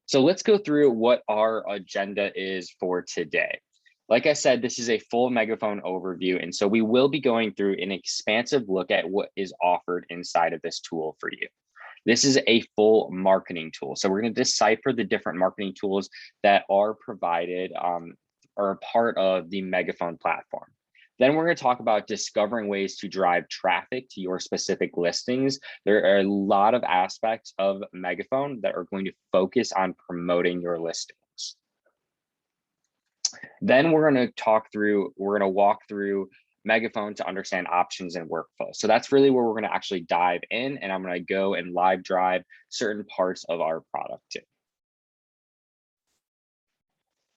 So let's go through what our agenda is for today. Like I said, this is a full Megaphone overview, and so we will be going through an expansive look at what is offered inside of this tool for you. This is a full marketing tool. So we're going to decipher the different marketing tools that are provided or a part of the Megaphone platform. Then we're going to talk about discovering ways to drive traffic to your specific listings. There are a lot of aspects of Megaphone that are going to focus on promoting your listings. Then we're going to walk through Megaphone to understand options and workflow. So that's really where we're going to actually dive in, and I'm going to go and live drive certain parts of our product too.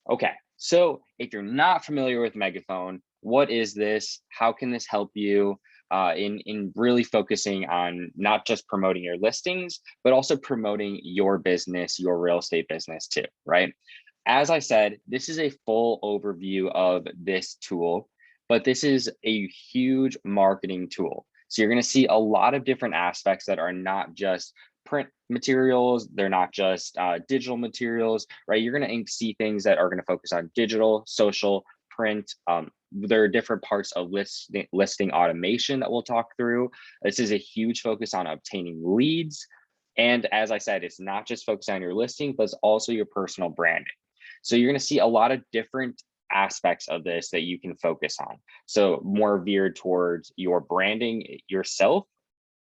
Okay, so if you're not familiar with Megaphone, what is this? How can this help you in really focusing on not just promoting your listings, but also promoting your business, your real estate business too, right? As I said, this is a full overview of this tool, but this is a huge marketing tool. So you're going to see a lot of different aspects that are not just print materials, they're not just digital materials, right? You're going to see things that are going to focus on digital, social, print. There are different parts of listing automation that we'll talk through. This is a huge focus on obtaining leads. And as I said, it's not just focused on your listing, but it's also your personal branding. So you're going to see a lot of different aspects of this that you can focus on. So more veered towards your branding yourself,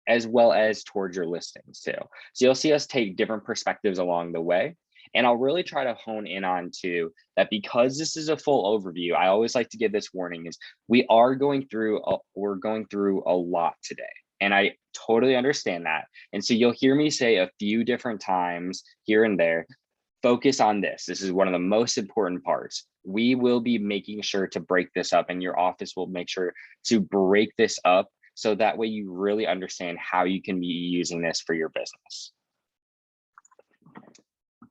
as well as towards your listings too. So you'll see us take different perspectives along the way. And I'll really try to hone in on too that because this is a full overview, I always like to give this warning is we're going through a lot today. And I totally understand that. And so you'll hear me say a few different times here and there, focus on this. This is one of the most important parts. We will be making sure to break this up, and your office will make sure to break this up so that way you really understand how you can be using this for your business.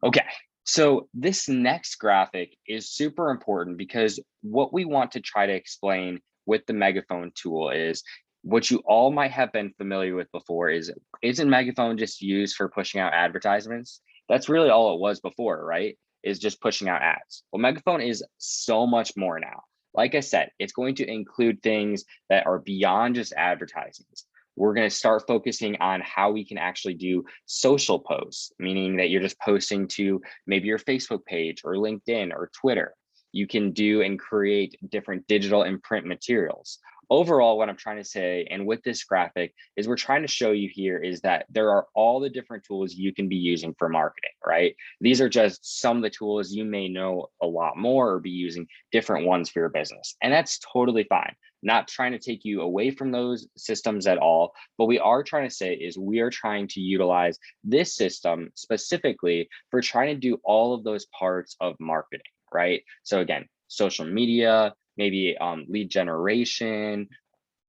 Okay, so this next graphic is super important because what we want to try to explain with the Megaphone tool is what you all might have been familiar with before isn't Megaphone just used for pushing out advertisements? That's really all it was before, right? Is just pushing out ads. Well, Megaphone is so much more now. Like I said, it's going to include things that are beyond just advertisements. We're going to start focusing on how we can actually do social posts, meaning that you're just posting to maybe your Facebook page or LinkedIn or Twitter. You can do and create different digital and print materials. Overall, what I'm trying to say, and with this graphic, is we're trying to show you here is that there are all the different tools you can be using for marketing, right? These are just some of the tools. You may know a lot more or be using different ones for your business. And that's totally fine. Not trying to take you away from those systems at all. But we are trying to say is we are trying to utilize this system specifically for trying to do all of those parts of marketing, right? So again, social media, maybe lead generation,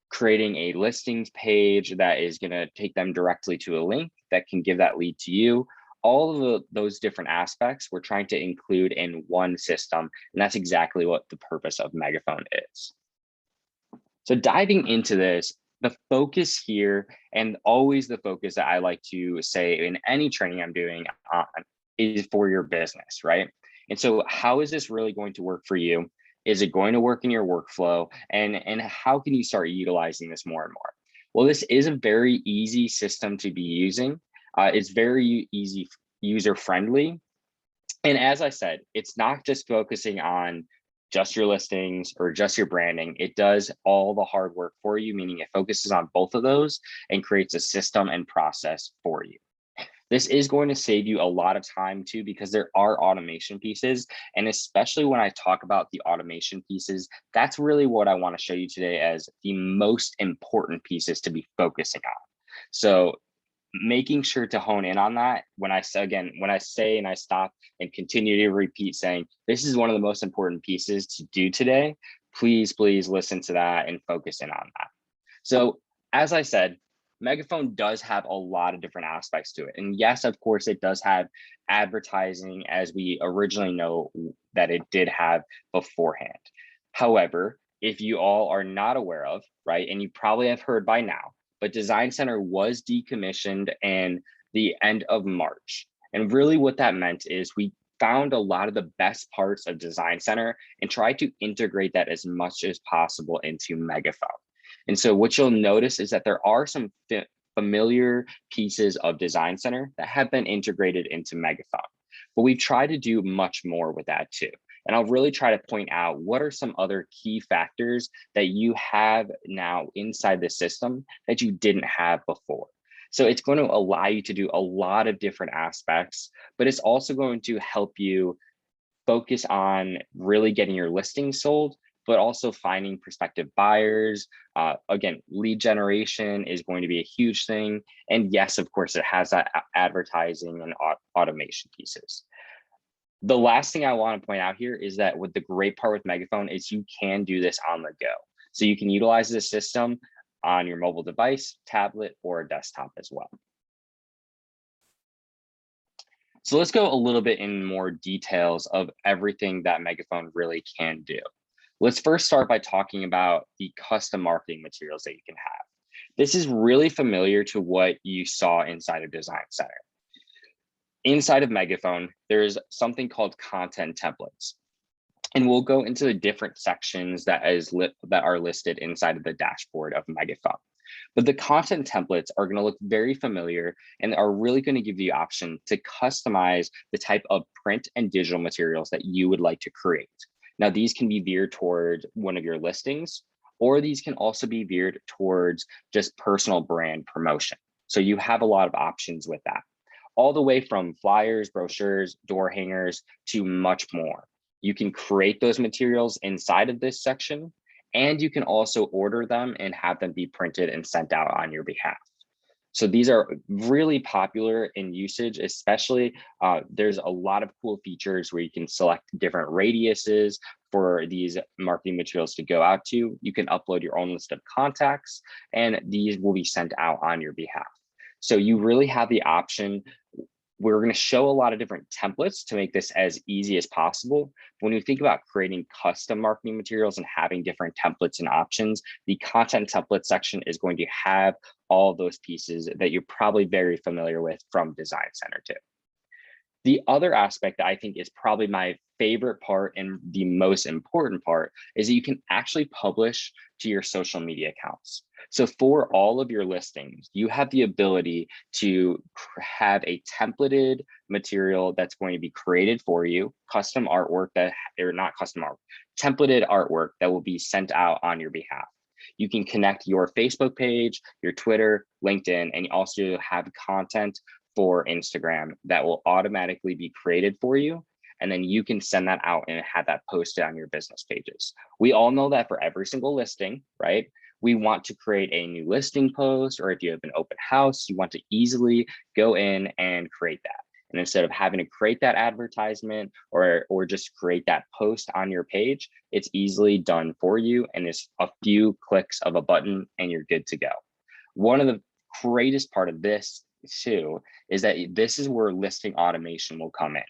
creating a listings page that is going to take them directly to a link that can give that lead to you. All of those different aspects we're trying to include in one system. And that's exactly what the purpose of Megaphone is. So diving into this, the focus here, and always the focus that I like to say in any training I'm doing is for your business, right? And so how is this really going to work for you? Is it going to work in your workflow? And how can you start utilizing this more and more? Well, this is a very easy system to be using. It's very easy, user-friendly. And as I said, it's not just focusing on just your listings or just your branding. It does all the hard work for you, meaning it focuses on both of those and creates a system and process for you. This is going to save you a lot of time too, because there are automation pieces. And especially when I talk about the automation pieces, that's really what I want to show you today as the most important pieces to be focusing on. So making sure to hone in on that when I say and I stop and continue to repeat saying, this is one of the most important pieces to do today, please listen to that and focus in on that. So as I said, Megaphone does have a lot of different aspects to it. And yes, of course, it does have advertising as we originally know that it did have beforehand. However, if you all are not aware of, right, and you probably have heard by now, but Design Center was decommissioned in the end of March. And really what that meant is we found a lot of the best parts of Design Center and tried to integrate that as much as possible into Megaphone. And so what you'll notice is that there are some familiar pieces of Design Center that have been integrated into Megaphone, but we've tried to do much more with that too. And I'll really try to point out what are some other key factors that you have now inside the system that you didn't have before. So it's going to allow you to do a lot of different aspects, but it's also going to help you focus on really getting your listing sold, but also finding prospective buyers. Again, lead generation is going to be a huge thing. And yes, of course, it has that advertising and automation pieces. The last thing I want to point out here is that what the great part with Megaphone is you can do this on the go. So you can utilize this system on your mobile device, tablet, or desktop as well. So let's go a little bit in more details of everything that Megaphone really can do. Let's first start by talking about the custom marketing materials that you can have. This is really familiar to what you saw inside of Design Center. Inside of Megaphone, there's something called content templates. And we'll go into the different sections that are listed inside of the dashboard of Megaphone. But the content templates are going to look very familiar and are really going to give you the option to customize the type of print and digital materials that you would like to create. Now, these can be veered towards one of your listings, or these can also be veered towards just personal brand promotion. So you have a lot of options with that, all the way from flyers, brochures, door hangers, to much more. You can create those materials inside of this section, and you can also order them and have them be printed and sent out on your behalf. So these are really popular in usage, especially there's a lot of cool features where you can select different radiuses for these marketing materials to go out to. You can upload your own list of contacts, and these will be sent out on your behalf. So you really have the option. We're going to show a lot of different templates to make this as easy as possible. When you think about creating custom marketing materials and having different templates and options, the content template section is going to have all those pieces that you're probably very familiar with from Design Center too. The other aspect that I think is probably my favorite part and the most important part is that you can actually publish to your social media accounts. So for all of your listings, you have the ability to have a templated material that's going to be created for you, custom artwork that, or not custom art, templated artwork that will be sent out on your behalf. You can connect your Facebook page, your Twitter, LinkedIn, and you also have content for Instagram that will automatically be created for you. And then you can send that out and have that posted on your business pages. We all know that for every single listing, right? We want to create a new listing post, or if you have an open house, you want to easily go in and create that. And instead of having to create that advertisement or just create that post on your page, it's easily done for you. And it's a few clicks of a button and you're good to go. One of the greatest part of this too is that this is where listing automation will come in,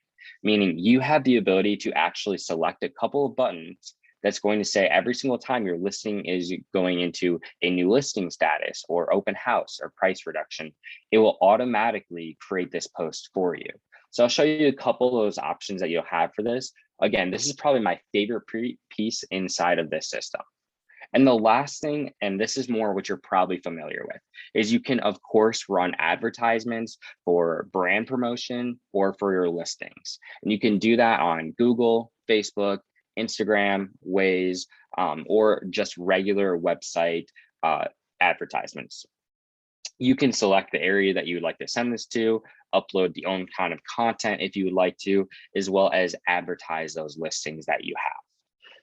meaning you have the ability to actually select a couple of buttons that's going to say every single time your listing is going into a new listing status or open house or price reduction, it will automatically create this post for you. So I'll show you a couple of those options that you'll have for this. Again, this is probably my favorite piece inside of this system. And the last thing, and this is more what you're probably familiar with, is you can, of course, run advertisements for brand promotion or for your listings. And you can do that on Google, Facebook, Instagram, Waze, or just regular website advertisements. You can select the area that you would like to send this to, upload the own kind of content if you would like to, as well as advertise those listings that you have.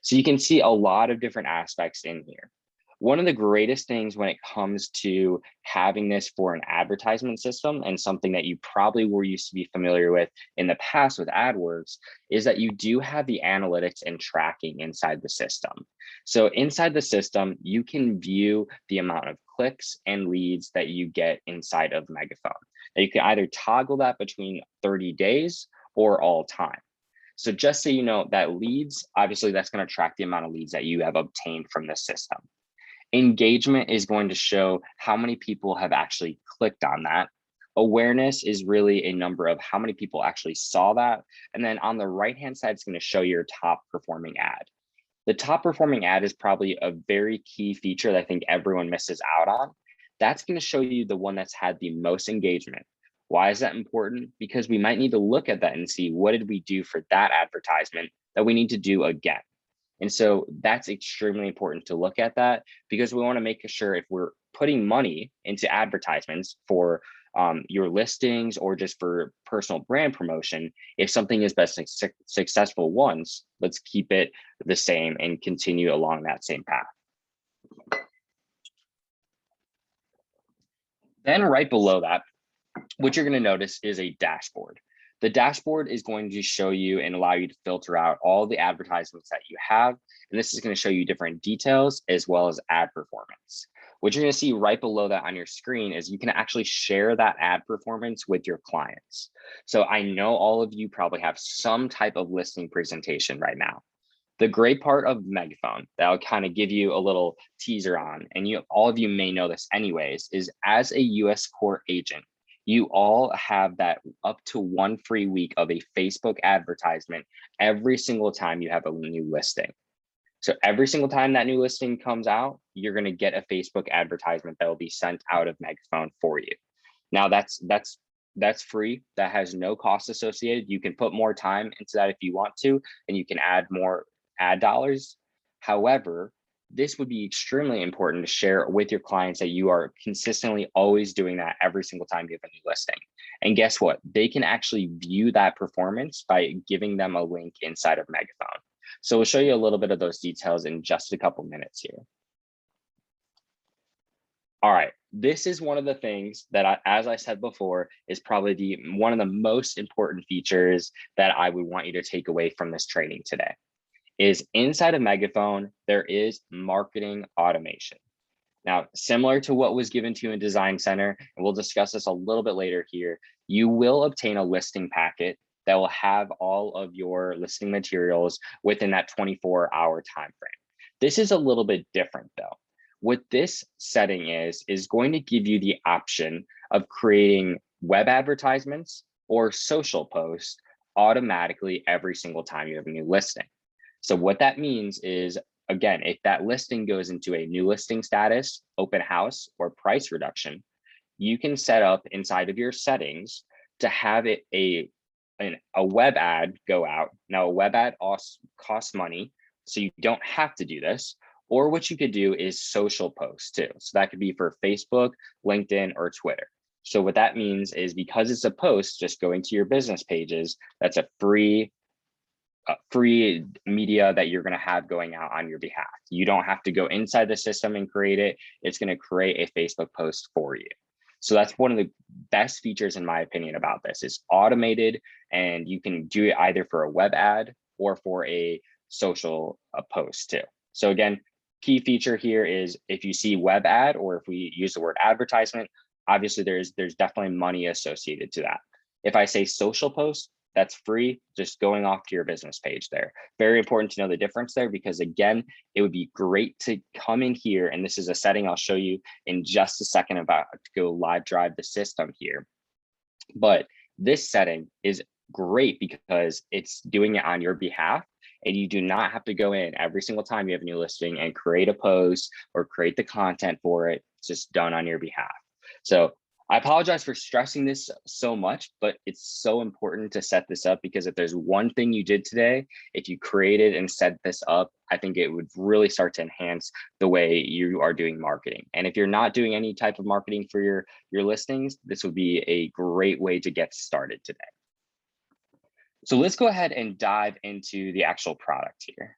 So you can see a lot of different aspects in here. One of the greatest things when it comes to having this for an advertisement system, and something that you probably were used to be familiar with in the past with AdWords, is that you do have the analytics and tracking inside the system. So inside the system, you can view the amount of clicks and leads that you get inside of Megaphone. Now you can either toggle that between 30 days or all time. So just so you know that leads, obviously that's going to track the amount of leads that you have obtained from the system. Engagement is going to show how many people have actually clicked on that, Awareness is really a number of how many people actually saw that. And then on the right-hand side, it's going to show your top performing ad. The top performing ad is probably a very key feature that I think everyone misses out on. That's going to show you the one that's had the most engagement. Why is that important? Because we might need to look at that and see, what did we do for that advertisement that we need to do again? And so that's extremely important to look at that, because we want to make sure if we're putting money into advertisements for your listings or just for personal brand promotion, if something is best successful once, let's keep it the same and continue along that same path. Then right below that, what you're going to notice is a dashboard. The dashboard is going to show you and allow you to filter out all the advertisements that you have. And this is going to show you different details as well as ad performance. What you're going to see right below that on your screen is you can actually share that ad performance with your clients. So I know all of you probably have some type of listing presentation right now. The great part of Megaphone that I'll kind of give you a little teaser on, and all of you may know this anyways, is as a US court agent, you all have that up to 1 free week of a Facebook advertisement every single time you have a new listing. So every single time that new listing comes out, you're going to get a Facebook advertisement that will be sent out of Megaphone for you. Now that's free. That has no cost associated. You can put more time into that if you want to, and you can add more ad dollars. However, this would be extremely important to share with your clients that you are consistently always doing that every single time you have a new listing. And guess what? They can actually view that performance by giving them a link inside of Megaphone. So we'll show you a little bit of those details in just a couple minutes here. All right, this is one of the things that as I said before, is probably one of the most important features that I would want you to take away from this training today. Is inside of Megaphone, there is marketing automation. Now, similar to what was given to you in Design Center, and we'll discuss this a little bit later here, you will obtain a listing packet that will have all of your listing materials within that 24-hour time frame. This is a little bit different though. What this setting is going to give you the option of creating web advertisements or social posts automatically every single time you have a new listing. So what that means is, again, if that listing goes into a new listing status, open house, or price reduction, you can set up inside of your settings to have it a web ad go out. Now, a web ad costs money, so you don't have to do this. Or what you could do is social posts too. So that could be for Facebook, LinkedIn, or Twitter. So what that means is, because it's a post, just going to your business pages, that's a free media that you're going to have going out on your behalf. You don't have to go inside the system and create it. It's going to create a Facebook post for you. So that's one of the best features, in my opinion, about this. Is automated, and you can do it either for a web ad or for a social post too. So again, key feature here is, if you see web ad, or if we use the word advertisement, obviously there's definitely money associated to that. If I say social post, that's free, just going off to your business page there. Very important to know the difference there, because again, it would be great to come in here, and this is a setting I'll show you in just a second about to go live drive the system here. But this setting is great because it's doing it on your behalf, and you do not have to go in every single time you have a new listing and create a post or create the content for it. It's just done on your behalf. So I apologize for stressing this so much, but it's so important to set this up, because if there's one thing you did today, if you created and set this up, I think it would really start to enhance the way you are doing marketing. And if you're not doing any type of marketing for your listings, this would be a great way to get started today. So let's go ahead and dive into the actual product here.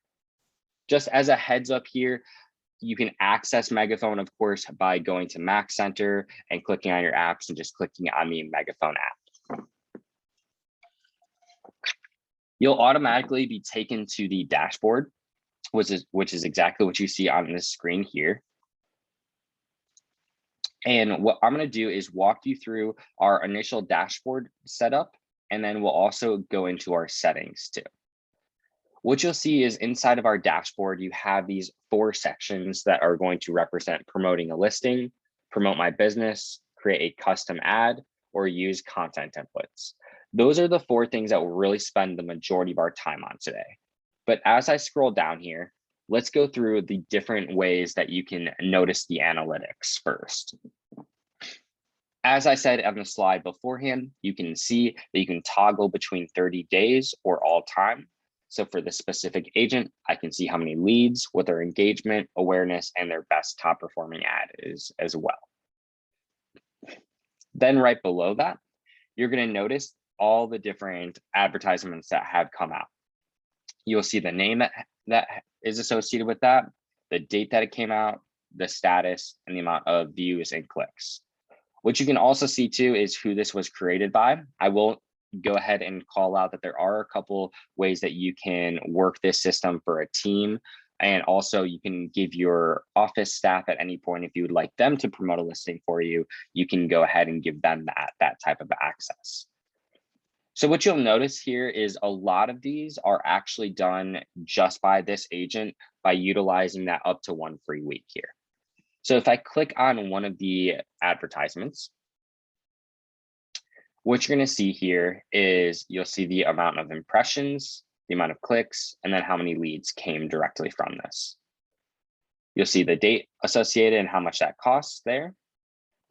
Just as a heads up here, you can access Megaphone, of course, by going to Mac Center and clicking on your apps and just clicking on the Megaphone app. You'll automatically be taken to the dashboard, which is exactly what you see on this screen here. And what I'm going to do is walk you through our initial dashboard setup, and then we'll also go into our settings too. What you'll see is, inside of our dashboard, you have these 4 sections that are going to represent promoting a listing, promote my business, create a custom ad, or use content templates. Those are the 4 things that we'll really spend the majority of our time on today. But as I scroll down here, let's go through the different ways that you can notice the analytics first. As I said on the slide beforehand, you can see that you can toggle between 30 days or all time. So for the specific agent, I can see how many leads, what their engagement, awareness, and their best top performing ad is as well. Then right below that, you're going to notice all the different advertisements that have come out. You'll see the name that is associated with that, the date that it came out, the status, and the amount of views and clicks. What you can also see too is who this was created by. I will go ahead and call out that there are a couple ways that you can work this system for a team. And also you can give your office staff at any point, if you would like them to promote a listing for you, you can go ahead and give them that type of access. So what you'll notice here is a lot of these are actually done just by this agent by utilizing that up to 1 free week here. So if I click on one of the advertisements, what you're going to see here is you'll see the amount of impressions, the amount of clicks, and then how many leads came directly from this. You'll see the date associated and how much that costs there. And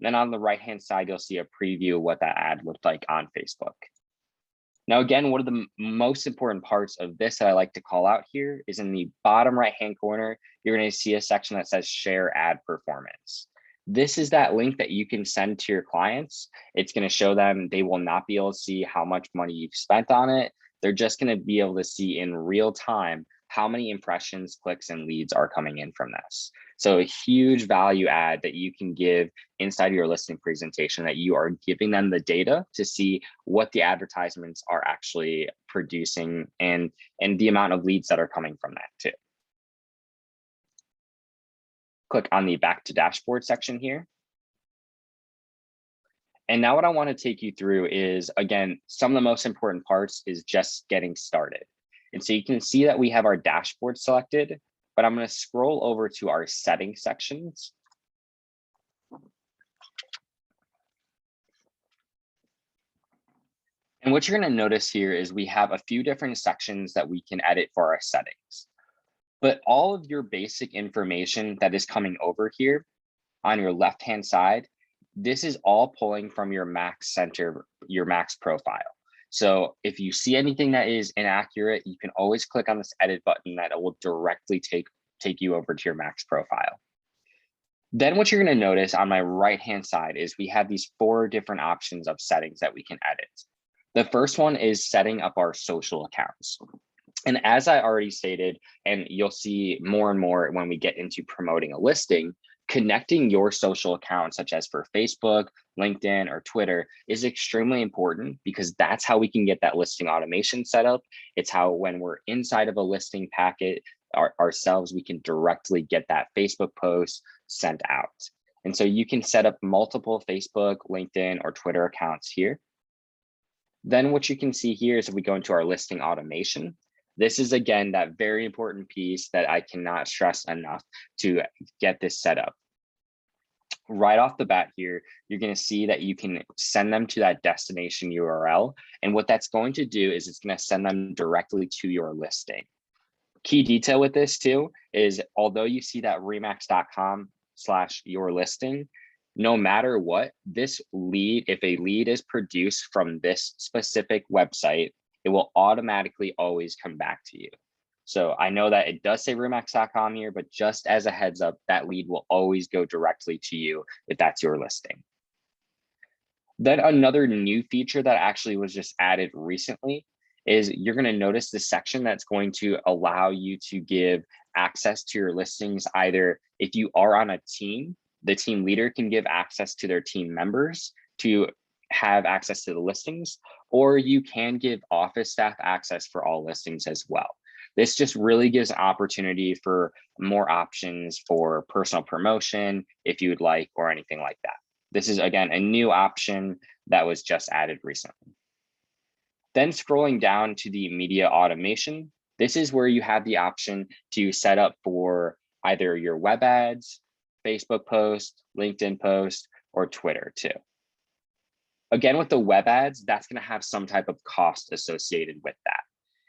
then on the right-hand side, you'll see a preview of what that ad looked like on Facebook. Now, again, one of the most important parts of this that I like to call out here is in the bottom right-hand corner, you're going to see a section that says share ad performance. This is that link that you can send to your clients. It's going to show them, they will not be able to see how much money you've spent on it. They're just going to be able to see in real time how many impressions, clicks, and leads are coming in from this. So a huge value add that you can give inside of your listing presentation, that you are giving them the data to see what the advertisements are actually producing and the amount of leads that are coming from that too. Click on the back to dashboard section here. And now what I want to take you through is, again, some of the most important parts is just getting started. And so you can see that we have our dashboard selected, but I'm going to scroll over to our settings sections. And what you're going to notice here is we have a few different sections that we can edit for our settings. But all of your basic information that is coming over here on your left-hand side, this is all pulling from your Max Center, your Max profile. So if you see anything that is inaccurate, you can always click on this edit button that it will directly take you over to your Max profile. Then what you're going to notice on my right-hand side is we have these 4 different options of settings that we can edit. The first one is setting up our social accounts. And as I already stated, and you'll see more and more when we get into promoting a listing, connecting your social accounts, such as for Facebook, LinkedIn, or Twitter, is extremely important because that's how we can get that listing automation set up. It's how when we're inside of a listing packet ourselves, we can directly get that Facebook post sent out. And so you can set up multiple Facebook, LinkedIn, or Twitter accounts here. Then what you can see here is if we go into our listing automation, this is, again, that very important piece that I cannot stress enough to get this set up. Right off the bat here, you're going to see that you can send them to that destination URL. And what that's going to do is it's going to send them directly to your listing. Key detail with this too is, although you see that remax.com/your listing, no matter what, this lead, if a lead is produced from this specific website, it will automatically always come back to you. So I know that it does say remax.com here, but just as a heads up, that lead will always go directly to you if that's your listing. Then another new feature that actually was just added recently is you're going to notice the section that's going to allow you to give access to your listings. Either if you are on a team, the team leader can give access to their team members to have access to the listings, or you can give office staff access for all listings as well. This just really gives an opportunity for more options for personal promotion, if you would like, or anything like that. This is, again, a new option that was just added recently. Then scrolling down to the media automation, this is where you have the option to set up for either your web ads, Facebook post, LinkedIn post, or Twitter too. Again, with the web ads, that's going to have some type of cost associated with that.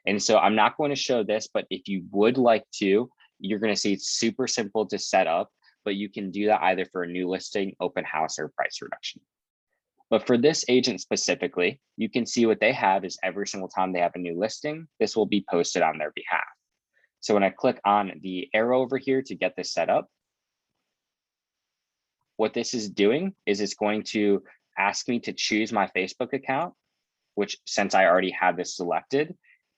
And so I'm not going to show this, but if you would like to, you're going to see it's super simple to set up, but you can do that either for a new listing, open house, or price reduction. But for this agent specifically, you can see what they have is every single time they have a new listing, this will be posted on their behalf. So when I click on the arrow over here to get this set up, what this is doing is it's going to ask me to choose my Facebook account, which since I already have this selected,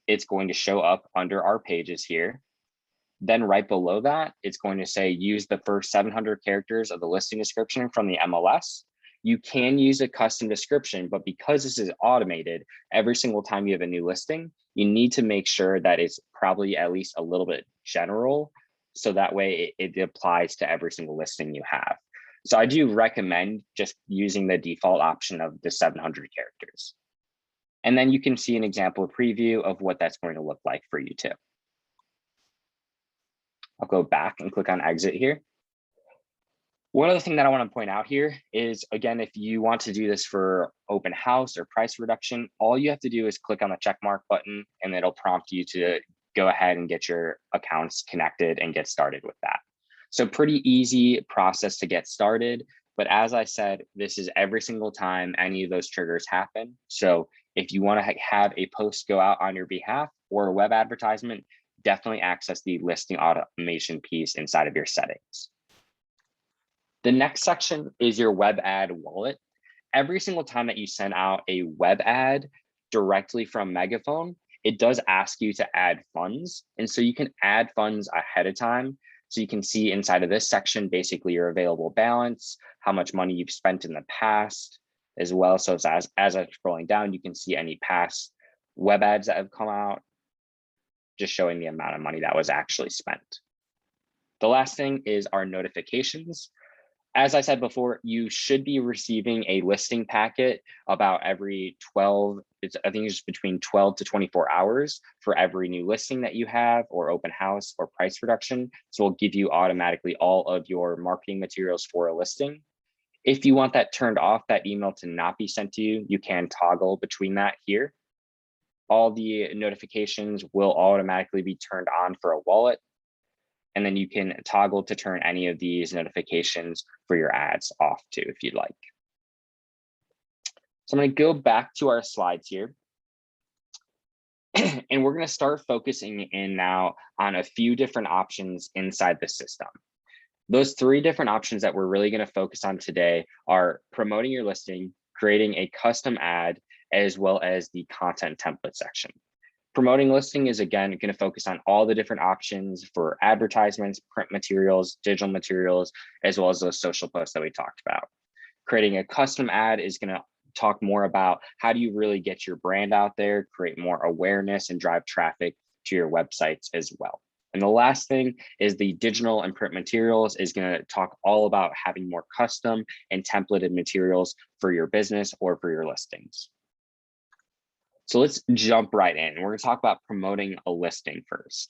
it's going to show up under our pages here. Then right below that, it's going to say use the first 700 characters of the listing description from the MLS. You can use a custom description, but because this is automated, every single time you have a new listing, you need to make sure that it's probably at least a little bit general. So that way it applies to every single listing you have. So I do recommend just using the default option of the 700 characters. And then you can see an example preview of what that's going to look like for you too. I'll go back and click on exit here. One other thing that I want to point out here is, again, if you want to do this for open house or price reduction, all you have to do is click on the check mark button and it'll prompt you to go ahead and get your accounts connected and get started with that. So pretty easy process to get started. But as I said, this is every single time any of those triggers happen. So if you want to have a post go out on your behalf or a web advertisement, definitely access the listing automation piece inside of your settings. The next section is your web ad wallet. Every single time that you send out a web ad directly from Megaphone, it does ask you to add funds. And so you can add funds ahead of time. So you can see inside of this section, basically your available balance, how much money you've spent in the past as well. So as I'm scrolling down, you can see any past web ads that have come out, just showing the amount of money that was actually spent. The last thing is our notifications. As I said before, you should be receiving a listing packet about every 12, I think it's between 12 to 24 hours for every new listing that you have or open house or price reduction. So it'll give you automatically all of your marketing materials for a listing. If you want that turned off, that email to not be sent to you, you can toggle between that here. All the notifications will automatically be turned on for a wallet. And then you can toggle to turn any of these notifications for your ads off too, if you'd like. So I'm going to go back to our slides here. And we're going to start focusing in now on a few different options inside the system. Those three different options that we're really going to focus on today are promoting your listing, creating a custom ad, as well as the content template section. Promoting listing is, again, going to focus on all the different options for advertisements, print materials, digital materials, as well as those social posts that we talked about. Creating a custom ad is going to talk more about how do you really get your brand out there, create more awareness, and drive traffic to your websites as well. And the last thing is the digital and print materials is going to talk all about having more custom and templated materials for your business or for your listings. So let's jump right in. We're going to talk about promoting a listing first.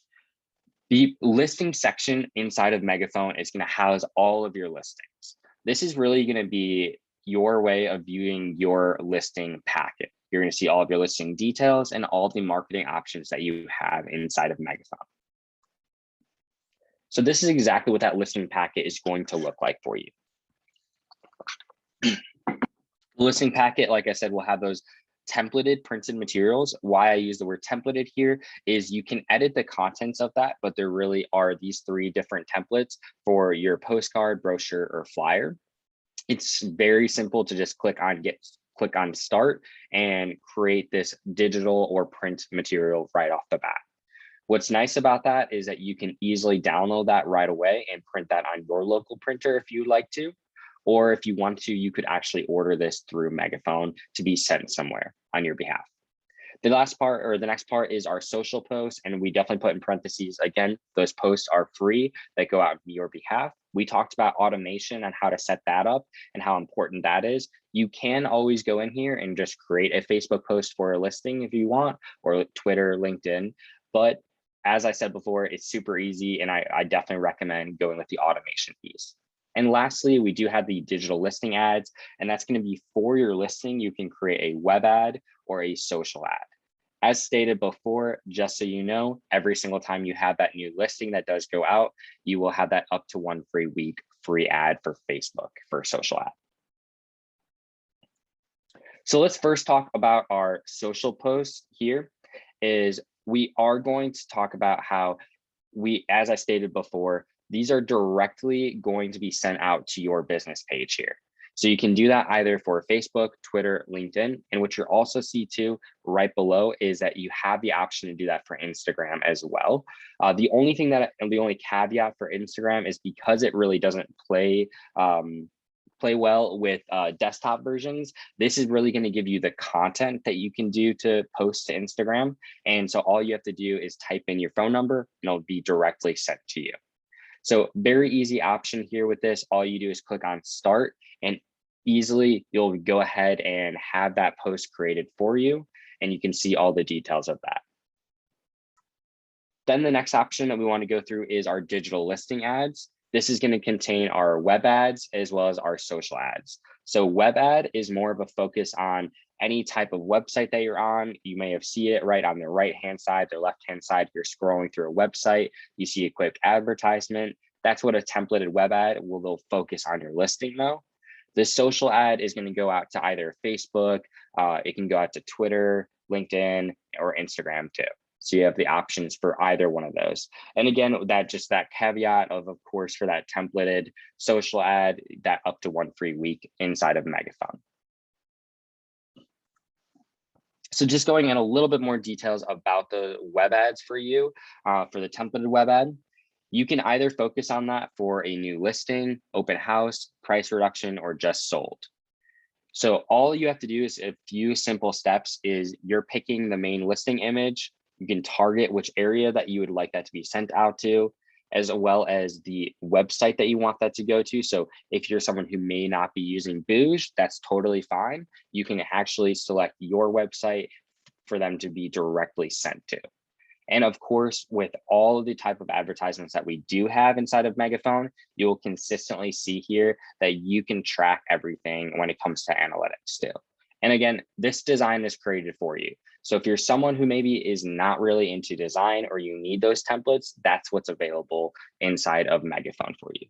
The listing section inside of Megaphone is going to house all of your listings. This is really going to be your way of viewing your listing packet. You're going to see all of your listing details and all the marketing options that you have inside of Megaphone. So this is exactly what that listing packet is going to look like for you. The listing packet, like I said, will have those templated printed materials. Why I use the word templated here is you can edit the contents of that, but there really are these three different templates for your postcard, brochure, or flyer. It's very simple to just click on start and create this digital or print material right off the bat. What's nice about that is that you can easily download that right away and print that on your local printer if you'd like to. Or if you want to, you could actually order this through Megaphone to be sent somewhere on your behalf. The last part, or the next part, is our social posts, and we definitely put in parentheses, again, those posts are free that go out on your behalf. We talked about automation and how to set that up and how important that is. You can always go in here and just create a Facebook post for a listing if you want, or Twitter, LinkedIn. But as I said before, it's super easy, and I definitely recommend going with the automation piece. And lastly, we do have the digital listing ads, and that's going to be for your listing. You can create a web ad or a social ad. As stated before, just so you know, every single time you have that new listing that does go out, you will have that up to 1 free week free ad for Facebook for social ad. So let's first talk about our social posts here. We are going to talk about how as I stated before, these are directly going to be sent out to your business page here. So you can do that either for Facebook, Twitter, LinkedIn, and what you'll also see too right below is that you have the option to do that for Instagram as well. The only caveat for Instagram is because it really doesn't play well with desktop versions. This is really going to give you the content that you can do to post to Instagram. And so all you have to do is type in your phone number and it'll be directly sent to you. So very easy option here with this. All you do is click on start and easily you'll go ahead and have that post created for you. And you can see all the details of that. Then the next option that we want to go through is our digital listing ads. This is going to contain our web ads as well as our social ads. So web ad is more of a focus on any type of website that you're on. You may have seen it right on the right-hand side, the left-hand side. You're scrolling through a website, you see a quick advertisement. That's what a templated web ad will focus on your listing though. The social ad is going to go out to either Facebook, it can go out to Twitter, LinkedIn, or Instagram too. So you have the options for either one of those. And again, that caveat of course, for that templated social ad, that up to 1 free week inside of Megaphone. So just going in a little bit more details about the web ads for you, for the templated web ad, you can either focus on that for a new listing, open house, price reduction, or just sold. So all you have to do is a few simple steps is you're picking the main listing image. You can target which area that you would like that to be sent out to, as well as the website that you want that to go to. So if you're someone who may not be using Booge, that's totally fine. You can actually select your website for them to be directly sent to. And of course, with all of the type of advertisements that we do have inside of Megaphone, you will consistently see here that you can track everything when it comes to analytics too. And again, this design is created for you. So if you're someone who maybe is not really into design or you need those templates, that's what's available inside of Megaphone for you.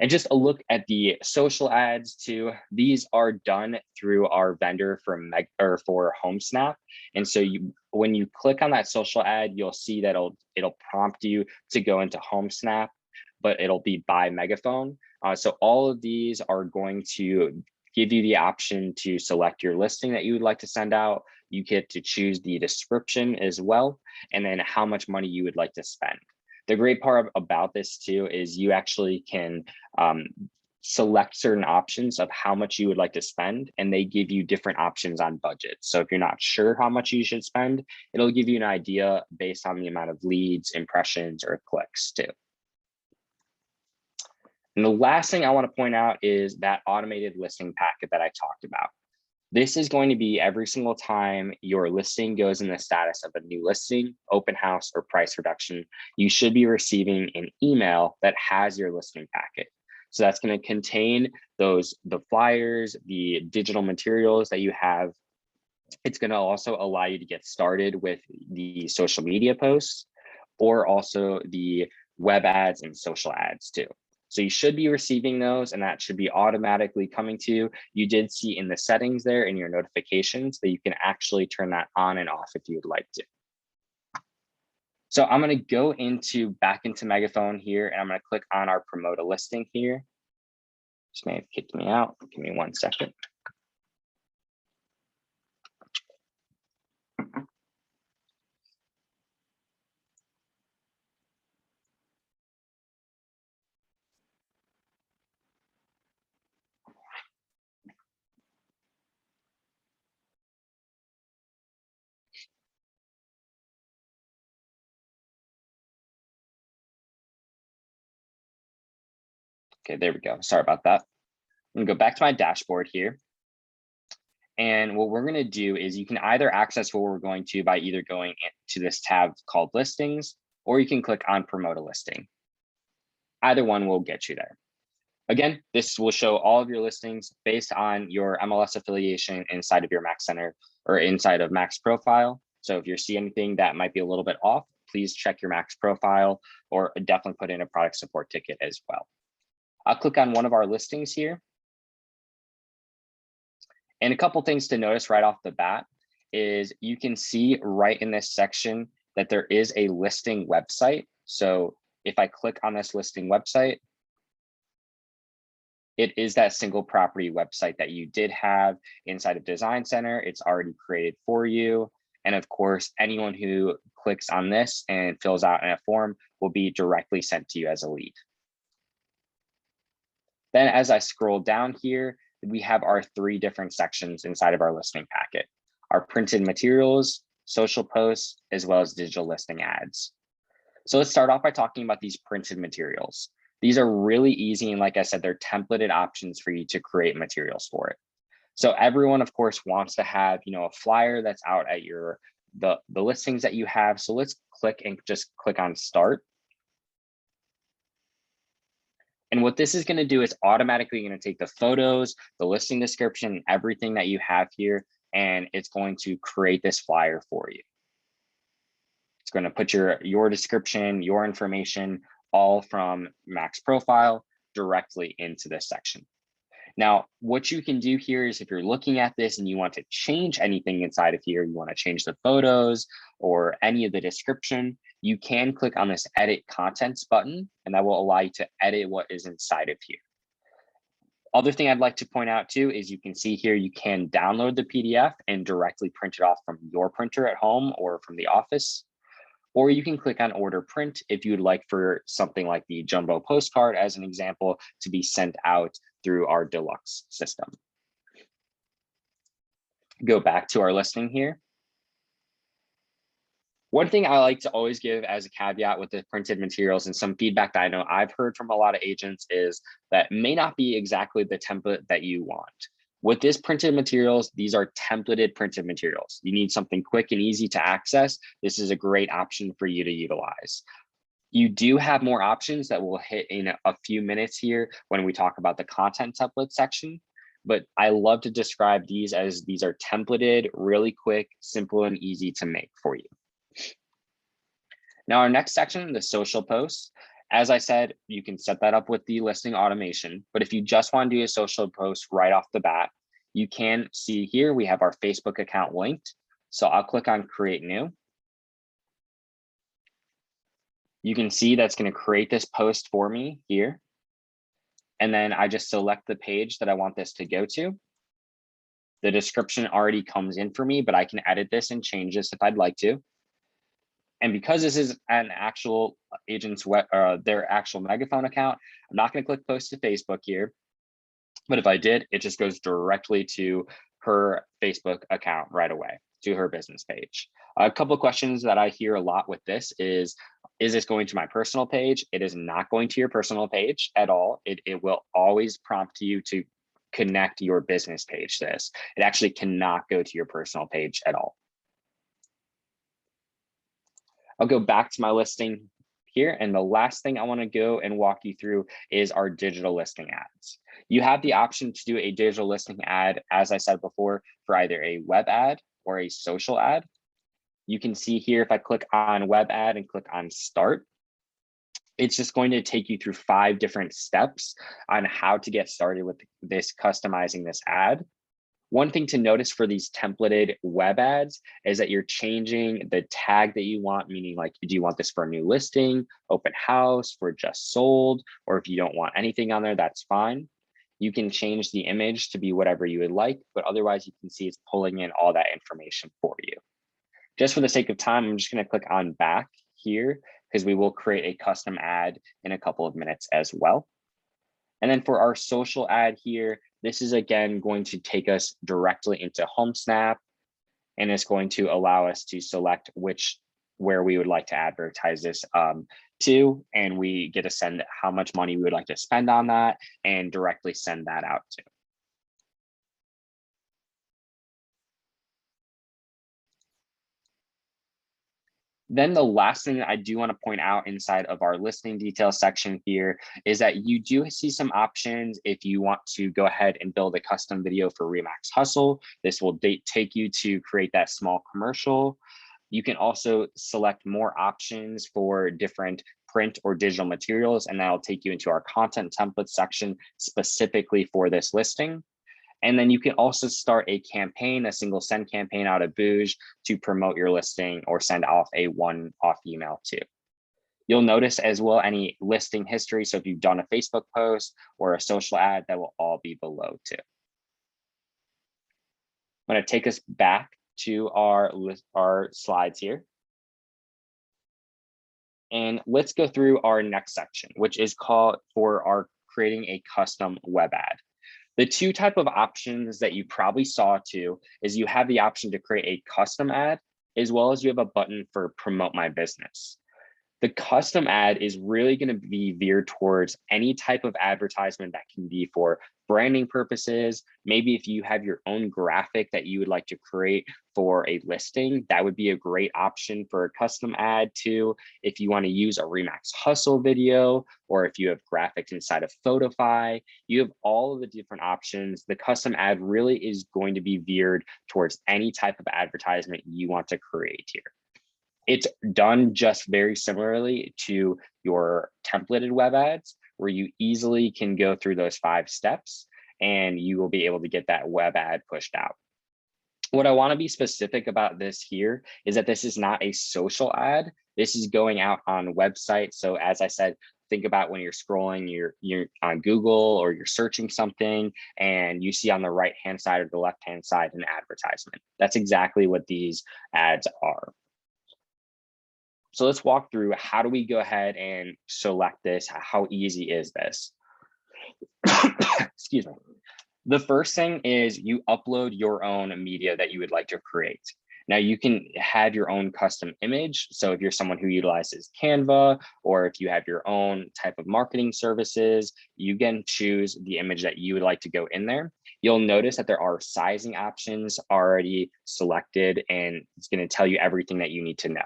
And just a look at the social ads too. These are done through our vendor for HomeSnap. And so when you click on that social ad, you'll see that it'll prompt you to go into HomeSnap, but it'll be by Megaphone. So all of these are going to give you the option to select your listing that you would like to send out. You get to choose the description as well, and then how much money you would like to spend. The great part about this too is you actually can select certain options of how much you would like to spend, and they give you different options on budget. So if you're not sure how much you should spend, it'll give you an idea based on the amount of leads, impressions, or clicks too. And the last thing I want to point out is that automated listing packet that I talked about. This is going to be every single time your listing goes in the status of a new listing, open house, or price reduction, you should be receiving an email that has your listing packet. So that's going to contain the flyers, the digital materials that you have. It's going to also allow you to get started with the social media posts or also the web ads and social ads too. So you should be receiving those and that should be automatically coming to you. You did see in the settings there in your notifications that you can actually turn that on and off if you would like to. So I'm going to go back into Megaphone here and I'm going to click on our promote a listing here. This may have kicked me out. Give me 1 second. Okay, there we go. Sorry about that. I'm gonna go back to my dashboard here. And what we're gonna do is you can either access what we're going to by either going to this tab called listings, or you can click on promote a listing. Either one will get you there. Again, this will show all of your listings based on your MLS affiliation inside of your Max Center or inside of Max Profile. So if you see anything that might be a little bit off, please check your Max Profile or definitely put in a product support ticket as well. I'll click on one of our listings here. And a couple things to notice right off the bat is you can see right in this section that there is a listing website. So if I click on this listing website, it is that single property website that you did have inside of Design Center. It's already created for you. And of course, anyone who clicks on this and fills out in a form will be directly sent to you as a lead. Then as I scroll down here, we have our 3 different sections inside of our listing packet: our printed materials, social posts, as well as digital listing ads. So let's start off by talking about these printed materials. These are really easy, and like I said, they're templated options for you to create materials for it. So everyone, of course, wants to have, a flyer that's out at the listings that you have. So let's just click on start. And what this is going to do is automatically going to take the photos, the listing description, everything that you have here, and it's going to create this flyer for you. It's going to put your description, your information, all from Max Profile directly into this section. Now, what you can do here is if you're looking at this and you want to change anything inside of here, you want to change the photos or any of the description, you can click on this edit contents button, and that will allow you to edit what is inside of here. Other thing I'd like to point out too is you can see here, you can download the PDF and directly print it off from your printer at home or from the office. Or you can click on order print if you would like for something like the jumbo postcard, as an example, to be sent out through our deluxe system. Go back to our listing here. One thing I like to always give as a caveat with the printed materials, and some feedback that I know I've heard from a lot of agents, is that may not be exactly the template that you want. With this printed materials, these are templated printed materials. You need something quick and easy to access. This is a great option for you to utilize. You do have more options that we'll hit in a few minutes here when we talk about the content template section, but I love to describe these as these are templated, really quick, simple, and easy to make for you. Now, our next section, the social posts. As I said, you can set that up with the listing automation, but if you just want to do a social post right off the bat, you can see here, we have our Facebook account linked. So I'll click on create new. You can see that's going to create this post for me here. And then I just select the page that I want this to go to. The description already comes in for me, but I can edit this and change this if I'd like to. And because this is an actual agent's their actual Megaphone account, I'm not going to click post to Facebook here. But if I did, it just goes directly to her Facebook account right away, to her business page. A couple of questions that I hear a lot with this is this going to my personal page? It is not going to your personal page at all. It will always prompt you to connect your business page to this. It actually cannot go to your personal page at all. I'll go back to my listing here. And the last thing I want to go and walk you through is our digital listing ads. You have the option to do a digital listing ad, as I said before, for either a web ad or a social ad. You can see here, if I click on web ad and click on start, it's just going to take you through 5 different steps on how to get started with this, customizing this ad. One thing to notice for these templated web ads is that you're changing the tag that you want, meaning like, do you want this for a new listing, open house, for just sold, or if you don't want anything on there, that's fine. You can change the image to be whatever you would like, but otherwise you can see it's pulling in all that information for you. Just for the sake of time, I'm just going to click on back here because we will create a custom ad in a couple of minutes as well. And then for our social ad here, this is again going to take us directly into HomeSnap, and it's going to allow us to select where we would like to advertise this to, and we get to send how much money we would like to spend on that and directly send that out to. Then the last thing that I do want to point out inside of our listing details section here is that you do see some options if you want to go ahead and build a custom video for Remax Hustle. This will take you to create that small commercial. You can also select more options for different print or digital materials, and that'll take you into our content template section specifically for this listing. And then you can also start a campaign, a single send campaign out of Booge to promote your listing or send off a one-off email too. You'll notice as well any listing history. So if you've done a Facebook post or a social ad, that will all be below too. I'm going to take us back to our slides here. And let's go through our next section, which is called for our creating a custom web ad. The two type of options that you probably saw too is you have the option to create a custom ad, as well as you have a button for promote my business. The custom ad is really going to be veered towards any type of advertisement that can be for branding purposes. Maybe if you have your own graphic that you would like to create for a listing, that would be a great option for a custom ad too. If you want to use a Remax Hustle video, or if you have graphics inside of Photify, you have all of the different options. The custom ad really is going to be veered towards any type of advertisement you want to create here. It's done just very similarly to your templated web ads, where you easily can go through those 5 steps and you will be able to get that web ad pushed out. What I want to be specific about this here is that this is not a social ad. This is going out on websites. So as I said, think about when you're scrolling, you're on Google or you're searching something and you see on the right-hand side or the left-hand side an advertisement. That's exactly what these ads are. So let's walk through how do we go ahead and select this? How easy is this? Excuse me. The first thing is you upload your own media that you would like to create. Now you can have your own custom image. So if you're someone who utilizes Canva, or if you have your own type of marketing services, you can choose the image that you would like to go in there. You'll notice that there are sizing options already selected, and it's going to tell you everything that you need to know.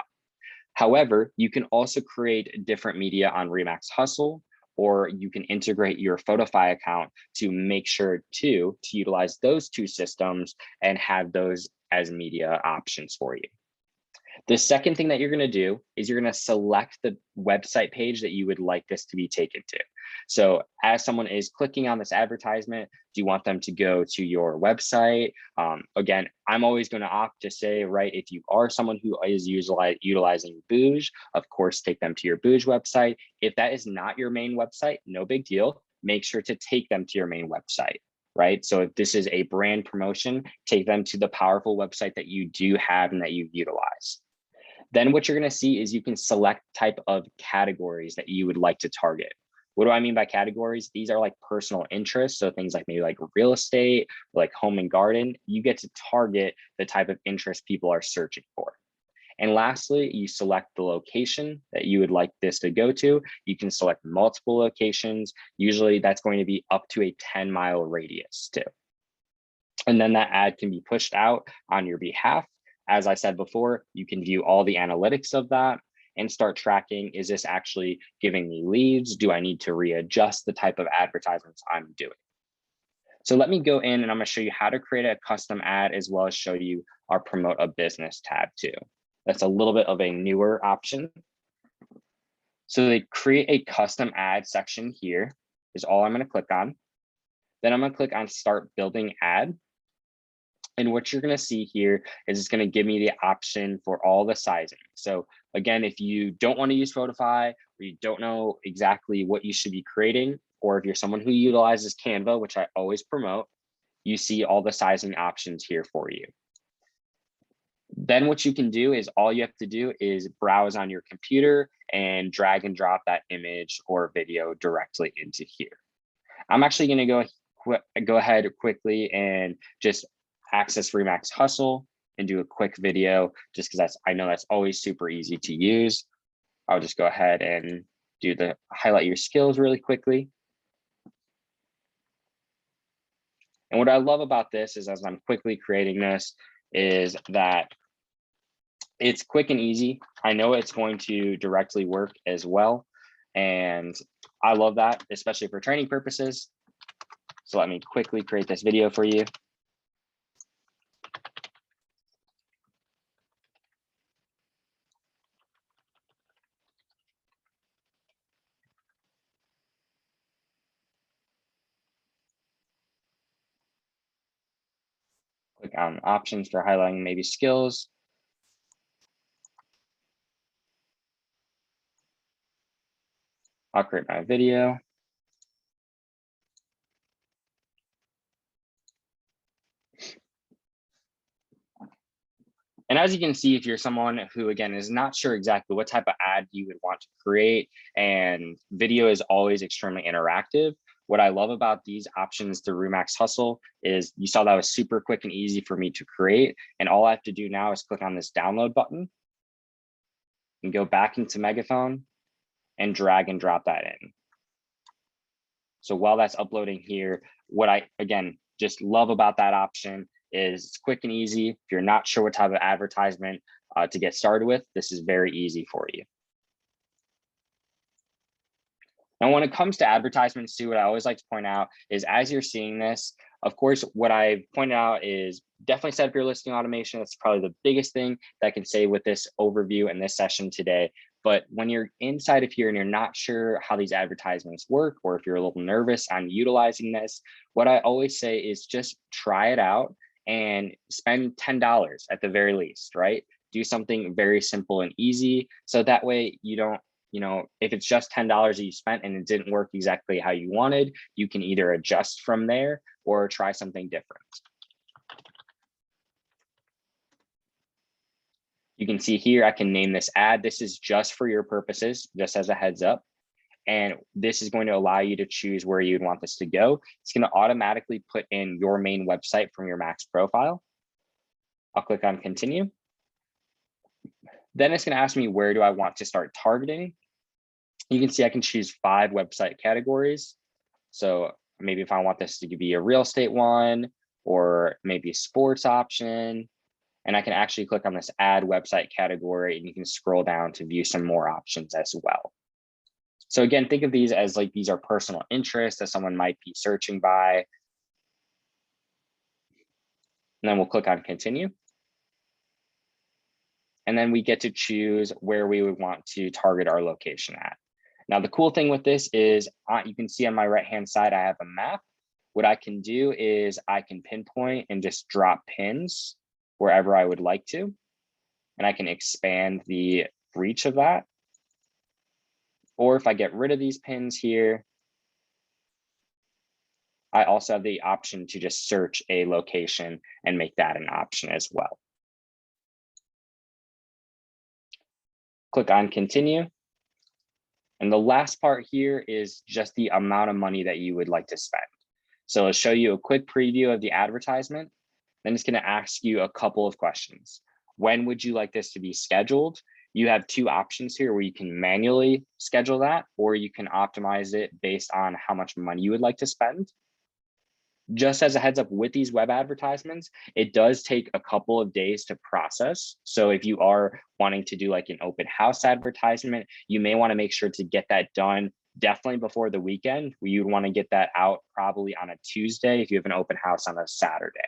However, you can also create different media on Remax Hustle, or you can integrate your Photify account to make sure to utilize those 2 systems and have those as media options for you. The second thing that you're going to do is you're going to select the website page that you would like this to be taken to. So as someone is clicking on this advertisement, do you want them to go to your website? Again, I'm always going to opt to say, right, if you are someone who is utilizing Booge, of course, take them to your Booge website. If that is not your main website, no big deal. Make sure to take them to your main website. Right. So if this is a brand promotion, take them to the powerful website that you do have and that you utilize. Then what you're going to see is you can select type of categories that you would like to target. What do I mean by categories? These are like personal interests. So things like maybe like real estate, like home and garden. You get to target the type of interest people are searching for. And lastly, you select the location that you would like this to go to. You can select multiple locations. Usually that's going to be up to a 10-mile radius too. And then that ad can be pushed out on your behalf. As I said before, you can view all the analytics of that and start tracking, is this actually giving me leads? Do I need to readjust the type of advertisements I'm doing? So let me go in and I'm going to show you how to create a custom ad, as well as show you our promote a business tab too. That's a little bit of a newer option. So they create a custom ad section here is all I'm going to click on. Then I'm going to click on start building ad. And what you're going to see here is it's going to give me the option for all the sizing. So again, if you don't want to use Photify, or you don't know exactly what you should be creating, or if you're someone who utilizes Canva, which I always promote, you see all the sizing options here for you. Then what you can do is all you have to do is browse on your computer and drag and drop that image or video directly into here. I'm actually going to go ahead quickly and just access Remax Hustle and do a quick video, just because I know that's always super easy to use. I'll just go ahead and do the highlight your skills really quickly. And what I love about this is, as I'm quickly creating this, is that It's quick and easy. I know it's going to directly work as well. And I love that, especially for training purposes. So let me quickly create this video for you. Click on options for highlighting maybe skills. I'll create my video. And as you can see, if you're someone who, again, is not sure exactly what type of ad you would want to create, and video is always extremely interactive, what I love about these options through Remax Hustle is you saw that was super quick and easy for me to create. And all I have to do now is click on this download button and go back into Megaphone and drag and drop that in. So while that's uploading here, what I, again, just love about that option is it's quick and easy. If you're not sure what type of advertisement to get started with, this is very easy for you. Now, when it comes to advertisements too, what I always like to point out is as you're seeing this, of course, what I've pointed out is definitely set up your listing automation. That's probably the biggest thing that I can say with this overview and this session today. But when you're inside of here and you're not sure how these advertisements work, or if you're a little nervous on utilizing this, what I always say is just try it out and spend $10 at the very least, right? Do something very simple and easy. So that way you don't, if it's just $10 that you spent and it didn't work exactly how you wanted, you can either adjust from there or try something different. You can see here, I can name this ad. This is just for your purposes, just as a heads up. And this is going to allow you to choose where you'd want this to go. It's going to automatically put in your main website from your Max profile. I'll click on continue. Then it's going to ask me, where do I want to start targeting? You can see I can choose 5 website categories. So maybe if I want this to be a real estate one, or maybe a sports option, and I can actually click on this add website category and you can scroll down to view some more options as well. So again, think of these as like, these are personal interests that someone might be searching by. And then we'll click on continue. And then we get to choose where we would want to target our location at. Now, the cool thing with this is you can see on my right-hand side, I have a map. What I can do is I can pinpoint and just drop pins wherever I would like to. And I can expand the reach of that. Or if I get rid of these pins here, I also have the option to just search a location and make that an option as well. Click on continue. And the last part here is just the amount of money that you would like to spend. So I'll show you a quick preview of the advertisement. Then it's going to ask you a couple of questions. When would you like this to be scheduled? You have 2 options here where you can manually schedule that, or you can optimize it based on how much money you would like to spend. Just as a heads up with these web advertisements, it does take a couple of days to process. So if you are wanting to do like an open house advertisement, you may want to make sure to get that done definitely before the weekend. You'd want to get that out probably on a Tuesday if you have an open house on a Saturday.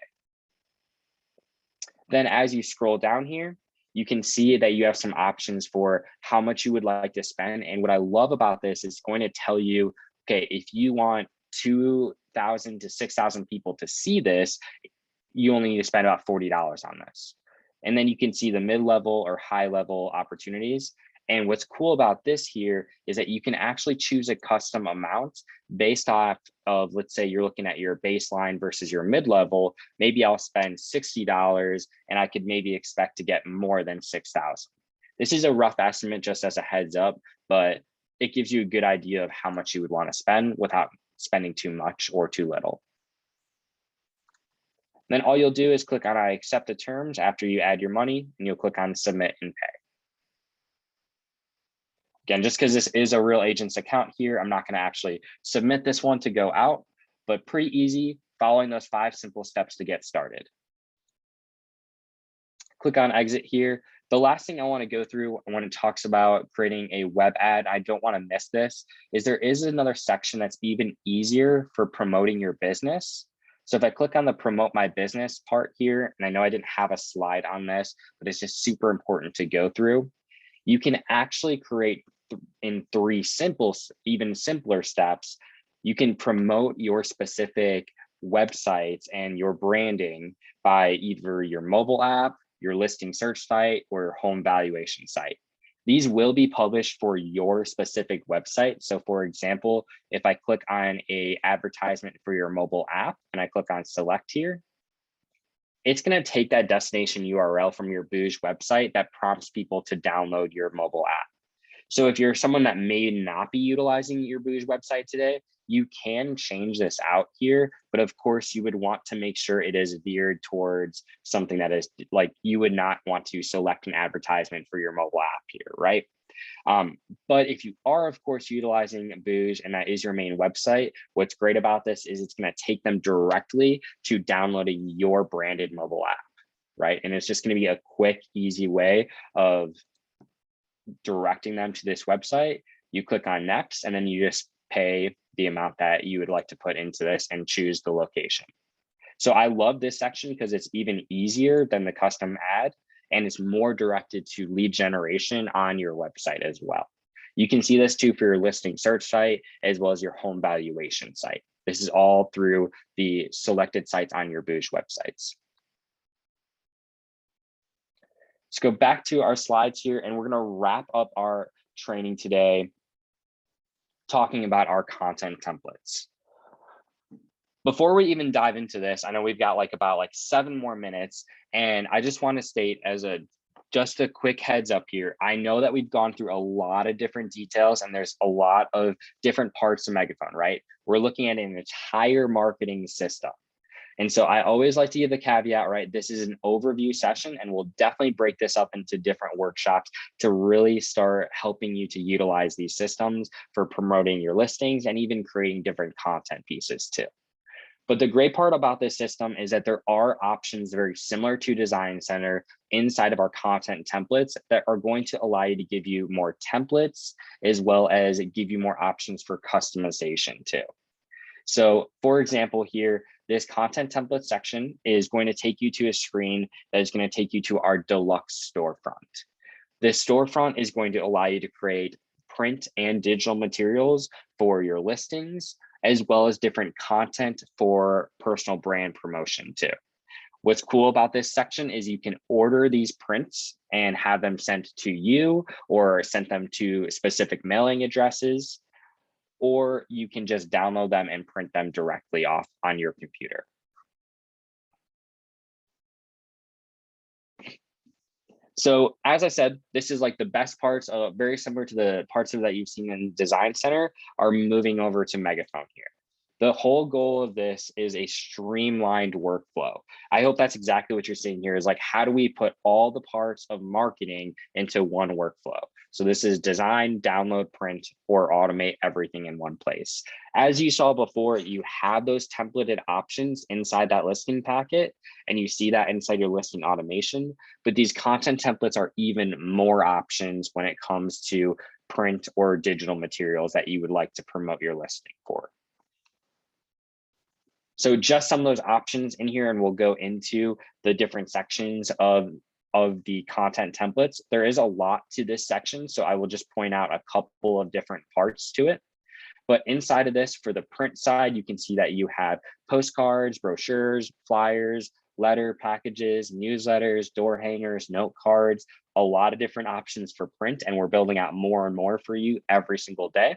Then as you scroll down here, you can see that you have some options for how much you would like to spend. And what I love about this is going to tell you, okay, if you want 2,000 to 6,000 people to see this, you only need to spend about $40 on this. And then you can see the mid-level or high-level opportunities. And what's cool about this here is that you can actually choose a custom amount based off of, let's say you're looking at your baseline versus your mid-level. Maybe I'll spend $60 and I could maybe expect to get more than 6,000. This is a rough estimate just as a heads up, but it gives you a good idea of how much you would want to spend without spending too much or too little. Then all you'll do is click on I accept the terms after you add your money, and you'll click on submit and pay. Again, just because this is a real agent's account here, I'm not going to actually submit this one to go out, but pretty easy following those 5 simple steps to get started. Click on exit here. The last thing I want to go through when it talks about creating a web ad, I don't want to miss this, is there is another section that's even easier for promoting your business. So if I click on the promote my business part here, and I know I didn't have a slide on this, but it's just super important to go through, you can actually create in three simple, even simpler steps. You can promote your specific websites and your branding by either your mobile app, your listing search site, or your home valuation site. These will be published for your specific website. So for example, if I click on a advertisement for your mobile app and I click on select here, it's going to take that destination URL from your Boosh website that prompts people to download your mobile app. So if you're someone that may not be utilizing your Boosh website today, you can change this out here, but of course you would want to make sure it is veered towards something that is like, you would not want to select an advertisement for your mobile app here, right? But if you are, of course, utilizing Boosh and that is your main website, what's great about this is it's going to take them directly to downloading your branded mobile app, right? And it's just going to be a quick, easy way of directing them to this website. You click on next, and then you just pay the amount that you would like to put into this and choose the location. So I love this section because it's even easier than the custom ad, and it's more directed to lead generation on your website as well. You can see this too for your listing search site, as well as your home valuation site. This is all through the selected sites on your Boosh websites. Let's go back to our slides here, and we're going to wrap up our training today talking about our content templates. Before we even dive into this, I know we've got about 7 more minutes, and I just want to state as just a quick heads up here. I know that we've gone through a lot of different details and there's a lot of different parts of Megaphone, right? We're looking at an entire marketing system. And so I always like to give the caveat, right? This is an overview session, and we'll definitely break this up into different workshops to really start helping you to utilize these systems for promoting your listings and even creating different content pieces too. But the great part about this system is that there are options very similar to Design Center inside of our content templates that are going to allow you to give you more templates, as well as give you more options for customization too. So for example, here, this content template section is going to take you to a screen that is going to take you to our deluxe storefront. This storefront is going to allow you to create print and digital materials for your listings, as well as different content for personal brand promotion too. What's cool about this section is you can order these prints and have them sent to you or sent them to specific mailing addresses, or you can just download them and print them directly off on your computer. So as I said, this is the best parts of, very similar to the parts of that you've seen in Design Center, are moving over to Megaphone here. The whole goal of this is a streamlined workflow. I hope that's exactly what you're seeing here, is how do we put all the parts of marketing into one workflow? So this is design, download, print, or automate everything in one place. As you saw before, you have those templated options inside that listing packet, and you see that inside your listing automation, but these content templates are even more options when it comes to print or digital materials that you would like to promote your listing for. So just some of those options in here, and we'll go into the different sections of the content templates. There is a lot to this section, so I will just point out a couple of different parts to it. But inside of this, for the print side, you can see that you have postcards, brochures, flyers, letter packages, newsletters, door hangers, note cards, a lot of different options for print, and we're building out more and more for you every single day.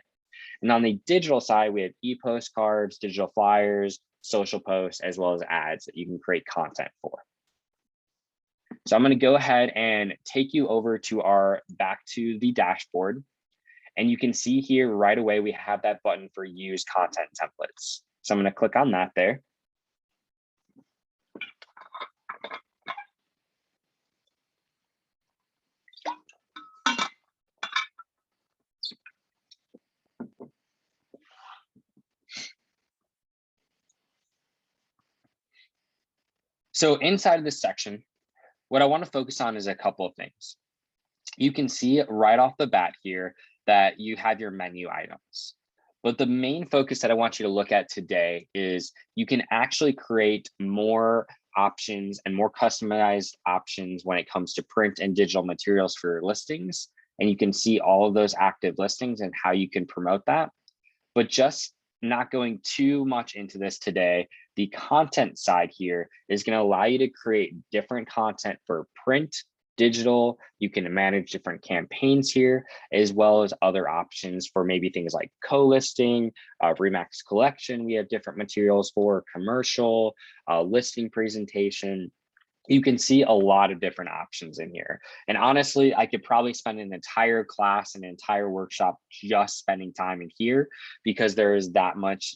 And on the digital side, we have e-postcards, digital flyers, social posts, as well as ads that you can create content for. So I'm going to go ahead and take you over to back to the dashboard. And you can see here right away, we have that button for use content templates. So I'm going to click on that there. So inside of this section, what I want to focus on is a couple of things. you can see right off the bat here that you have your menu items. But the main focus that I want you to look at today is you can actually create more options and more customized options when it comes to print and digital materials for your listings. And you can see all of those active listings and how you can promote that. But just not going too much into this today, the content side here is going to allow you to create different content for print, digital. You can manage different campaigns here, as well as other options for maybe things like co-listing, Remax collection. We have different materials for commercial, listing presentation. You can see a lot of different options in here. And honestly, I could probably spend an entire class, an entire workshop just spending time in here because there is that much,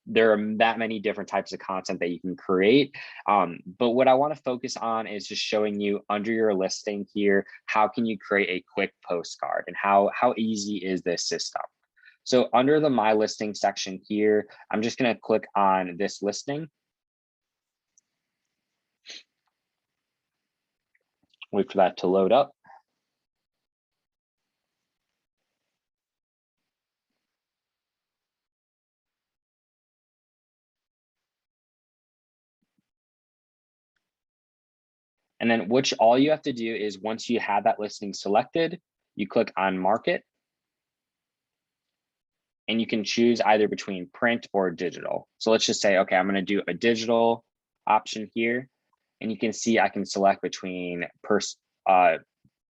there are that many different types of content that you can create. But what I want to focus on is just showing you under your listing here, how can you create a quick postcard and how easy is this system? So under the My Listing section here, I'm just going to click on this listing. Wait for that to load up. And then all you have to do is once you have that listing selected, you click on market. And you can choose either between print or digital. So let's just say, okay, I'm going to do a digital option here. And you can see I can select between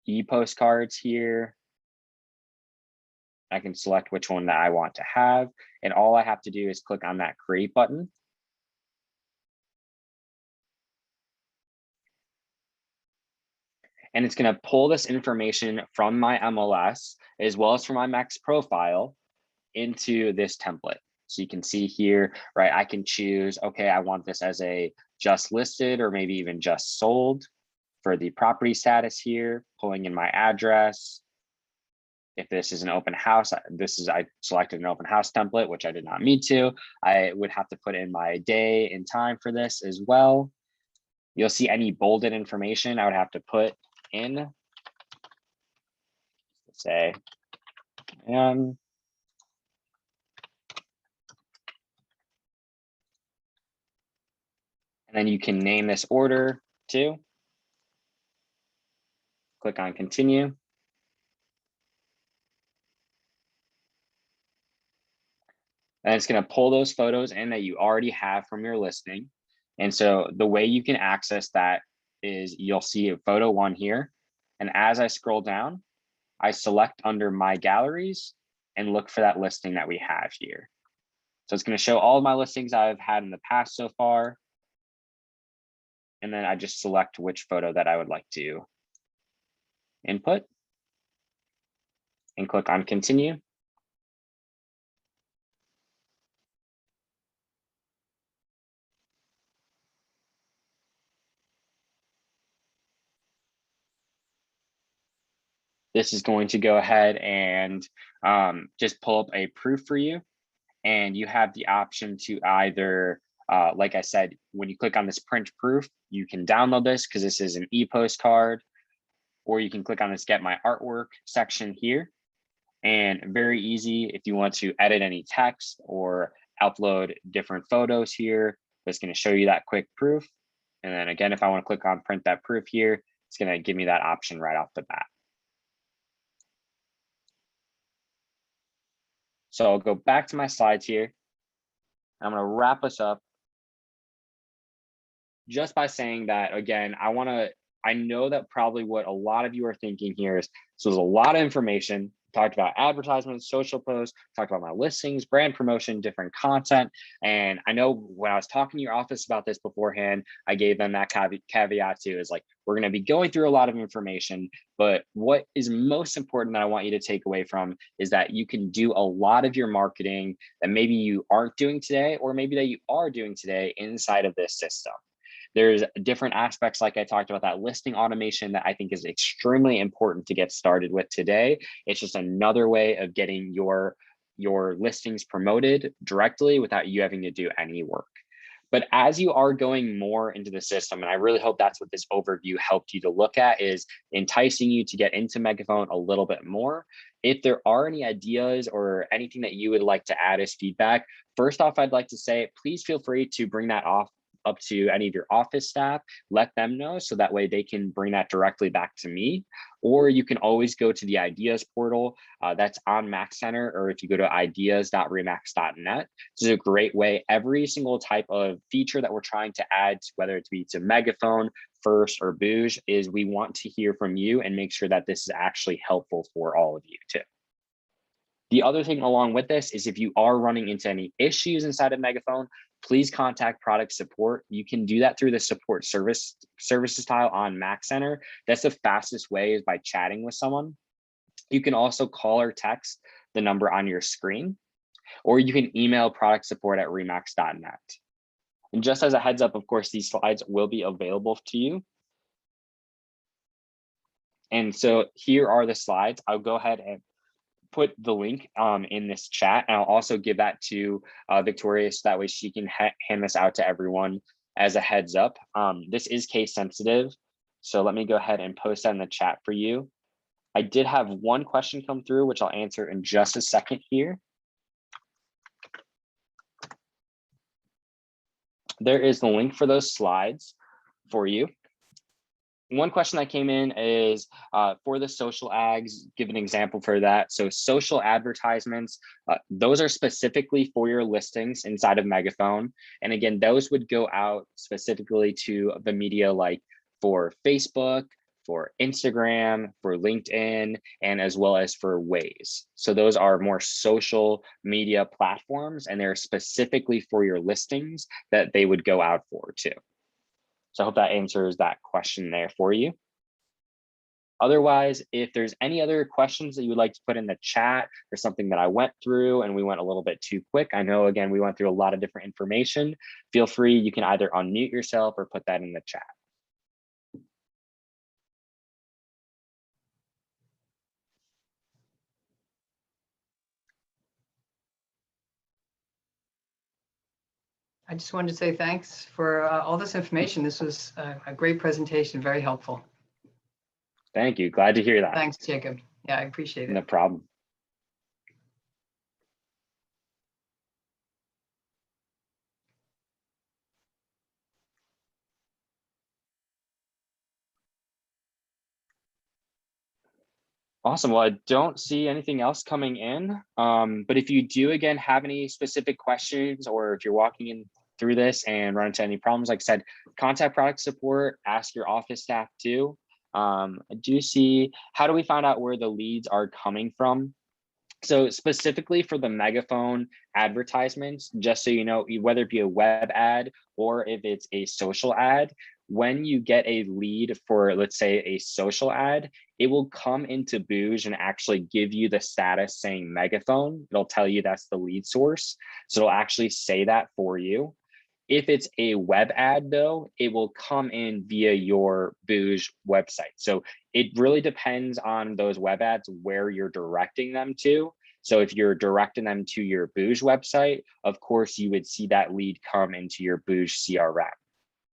e-postcards here. I can select which one that I want to have. And all I have to do is click on that create button. And it's going to pull this information from my MLS as well as from my Max profile into this template. So you can see here, right, I can choose, okay, I want this as a just listed or maybe even just sold for the property status here, pulling in my address. If this is an open house, I selected an open house template, which I did not need to. I would have to put in my day and time for this as well. You'll see any bolded information I would have to put in, say, and then you can name this order too. Click on continue. And it's going to pull those photos in that you already have from your listing. And so the way you can access that is you'll see a photo one here. And as I scroll down, I select under my galleries and look for that listing that we have here. So it's going to show all of my listings I've had in the past so far. And then I just select which photo that I would like to input and click on continue. This is going to go ahead and just pull up a proof for you. And you have the option to either, like I said, when you click on this print proof, you can download this because this is an e-postcard, or you can click on this get my artwork section here. And very easy if you want to edit any text or upload different photos here, it's going to show you that quick proof. And then again, if I want to click on print that proof here, it's going to give me that option right off the bat. So I'll go back to my slides here. I'm going to wrap us up just by saying that, again, I know that probably what a lot of you are thinking here is, so there's a lot of information, talked about advertisements, social posts, talked about my listings, brand promotion, different content. And I know when I was talking to your office about this beforehand, I gave them that caveat too, is like, we're going to be going through a lot of information, but what is most important that I want you to take away from is that you can do a lot of your marketing that maybe you aren't doing today, or maybe that you are doing today inside of this system. There's different aspects, like I talked about, that listing automation that I think is extremely important to get started with today. It's just another way of getting your listings promoted directly without you having to do any work. But as you are going more into the system, and I really hope that's what this overview helped you to look at, is enticing you to get into Megaphone a little bit more. If there are any ideas or anything that you would like to add as feedback, first off, I'd like to say, please feel free to bring that off up to any of your office staff, let them know so that way they can bring that directly back to me. Or you can always go to the ideas portal that's on Mac Center, or if you go to ideas.remax.net, this is a great way. Every single type of feature that we're trying to add, whether it be to Megaphone, First, or Booge, is we want to hear from you and make sure that this is actually helpful for all of you too. The other thing along with this is if you are running into any issues inside of Megaphone, please contact product support. You can do that through the support services tile on Mac Center. That's the fastest way, is by chatting with someone. You can also call or text the number on your screen, or you can email product support@remax.net. And just as a heads up, of course, these slides will be available to you. And so here are the slides. I'll go ahead and put the link in this chat, and I'll also give that to Victoria so that way she can hand this out to everyone as a heads up. This is case sensitive, so let me go ahead and post that in the chat for you. I did have one question come through, which I'll answer in just a second here. There is the link for those slides for you. One question that came in is for the social ads, give an example for that. So social advertisements, those are specifically for your listings inside of Megaphone. And again, those would go out specifically to the media, like for Facebook, for Instagram, for LinkedIn, and as well as for Waze. So those are more social media platforms, and they're specifically for your listings that they would go out for too. So I hope that answers that question there for you. Otherwise, if there's any other questions that you would like to put in the chat, or something that I went through and we went a little bit too quick, I know, again, we went through a lot of different information. Feel free, you can either unmute yourself or put that in the chat. I just wanted to say thanks for all this information. This was a great presentation, very helpful. Thank you. Glad to hear that. Thanks, Jacob. Yeah, I appreciate it. No problem. Awesome. Well, I don't see anything else coming in. But if you do, again, have any specific questions, or if you're walking in through this and run into any problems, like I said, contact product support, ask your office staff too. I do see, how do we find out where the leads are coming from? So specifically for the Megaphone advertisements, just so you know, whether it be a web ad or if it's a social ad, when you get a lead for, let's say, a social ad, it will come into Booge and actually give you the status saying Megaphone. It'll tell you that's the lead source. So it'll actually say that for you. If it's a web ad though, it will come in via your Booge website. So it really depends on those web ads where you're directing them to. So if you're directing them to your Booge website, of course, you would see that lead come into your Booge CRM.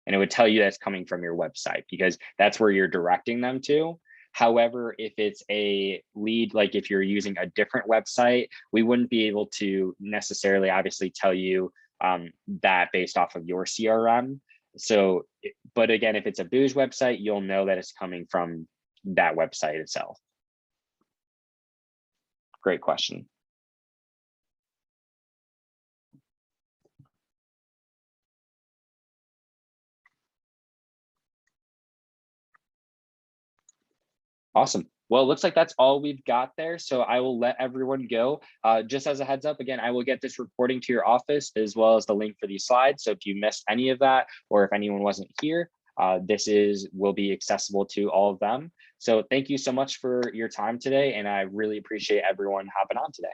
And it would tell you that's coming from your website because that's where you're directing them to. However, if it's a lead, like if you're using a different website, we wouldn't be able to necessarily obviously tell you that based off of your CRM. So, but again, if it's a Booge website, you'll know that it's coming from that website itself. Great question. Awesome. Well, it looks like that's all we've got there. So I will let everyone go. Just as a heads up, again, I will get this reporting to your office as well as the link for these slides. So if you missed any of that, or if anyone wasn't here, will be accessible to all of them. So thank you so much for your time today. And I really appreciate everyone hopping on today.